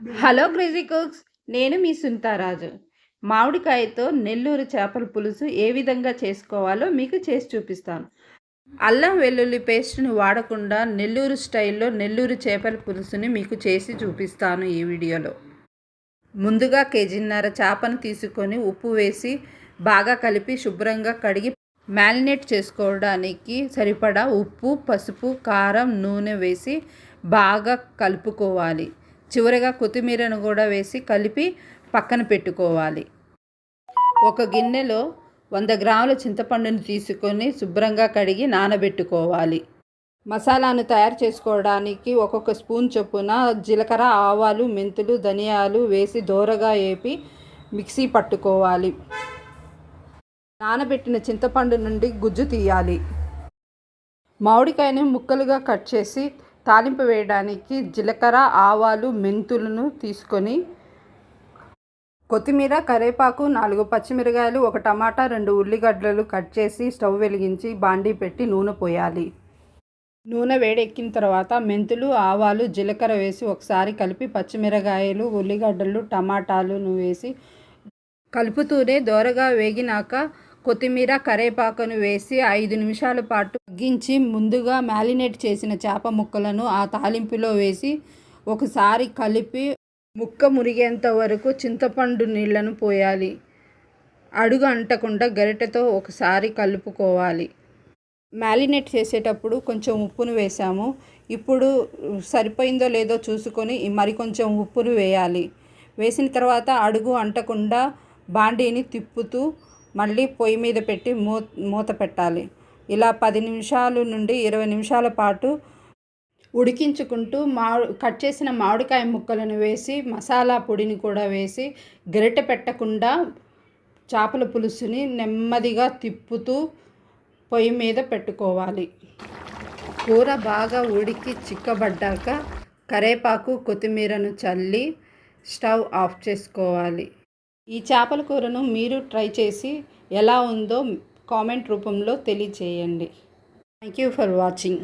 Hello crazy cooks, నేను మీ సునీతారాజు. మామిడికాయతో నెల్లూరు చేపల పులుసు ఏ విధంగా చేసుకోవాలో మీకు చేసి చూపిస్తాను. అల్లం వెల్లుల్లి పేస్ట్ని వాడకుండా నెల్లూరు స్టైల్లో నెల్లూరు చేపల పులుసుని మీకు చేసి చూపిస్తాను ఈ వీడియోలో. ముందుగా కేజీన్నర చేపను తీసుకొని ఉప్పు వేసి బాగా కలిపి శుభ్రంగా కడిగి మ్యారినేట్ చేసుకోవడానికి సరిపడా ఉప్పు, పసుపు, కారం, నూనె వేసి బాగా కలుపుకోవాలి. చివరగా కొత్తిమీరను కూడా వేసి కలిపి పక్కన పెట్టుకోవాలి. ఒక గిన్నెలో 100 గ్రాముల చింతపండుని తీసుకొని శుభ్రంగా కడిగి నానబెట్టుకోవాలి. మసాలాను తయారు చేసుకోవడానికి ఒక్కొక్క స్పూన్ చొప్పున జీలకర్ర, ఆవాలు, మెంతులు, ధనియాలు వేసి దోరగా వేపి మిక్సీ పట్టుకోవాలి. నానబెట్టిన చింతపండు నుండి గుజ్జు తీయాలి. మామిడికాయని ముక్కలుగా కట్ చేసి తాలింపు వేయడానికి జీలకర్ర, ఆవాలు, మెంతులను తీసుకొని కొత్తిమీర, కరివేపాకు, 4 పచ్చిమిరకాయలు, 1 టమాటా, 2 ఉల్లిగడ్డలు కట్ చేసి స్టవ్ వెలిగించి బాండీ పెట్టి నూనె పోయాలి. నూనె వేడెక్కిన తర్వాత మెంతులు, ఆవాలు, జీలకర్ర వేసి ఒకసారి కలిపి పచ్చిమిరకాయలు, ఉల్లిగడ్డలు, టమాటాలను వేసి కలుపుతూనే దోరగా వేగినాక కొత్తిమీర, కరివేపాకును వేసి 5 నిమిషాల పాటు మగ్గించి ముందుగా మ్యారినేట్ చేసిన చేప ముక్కలను ఆ తాలింపులో వేసి ఒకసారి కలిపి ముక్క మురిగేంత వరకు చింతపండు నీళ్లను పోయాలి. అడుగు అంటకుండా గరిటెతో ఒకసారి కలుపుకోవాలి. మ్యారినేట్ చేసేటప్పుడు కొంచెం ఉప్పును వేసాము. ఇప్పుడు సరిపోయిందో లేదో చూసుకొని మరికొంచెం ఉప్పును వేయాలి. వేసిన తర్వాత అడుగు అంటకుండా బాండీని తిప్పుతూ మళ్ళీ పొయ్యి మీద పెట్టి మూత పెట్టాలి. ఇలా 10 నిమిషాల నుండి 20 నిమిషాల పాటు ఉడికించుకుంటూ కట్ చేసిన మామిడికాయ ముక్కలను వేసి మసాలా పొడిని కూడా వేసి గరిటె పెట్టకుండా చేపల పులుసుని నెమ్మదిగా తిప్పుతూ పొయ్యి మీద పెట్టుకోవాలి. కూర బాగా ఉడికి చిక్కబడ్డాక కరివేపాకు, కొత్తిమీరను చల్లి స్టవ్ ఆఫ్ చేసుకోవాలి. ఈ చేపల కూరను మీరు ట్రై చేసి ఎలా ఉందో కామెంట్ రూపంలో తెలియచేయండి. Thank you for watching.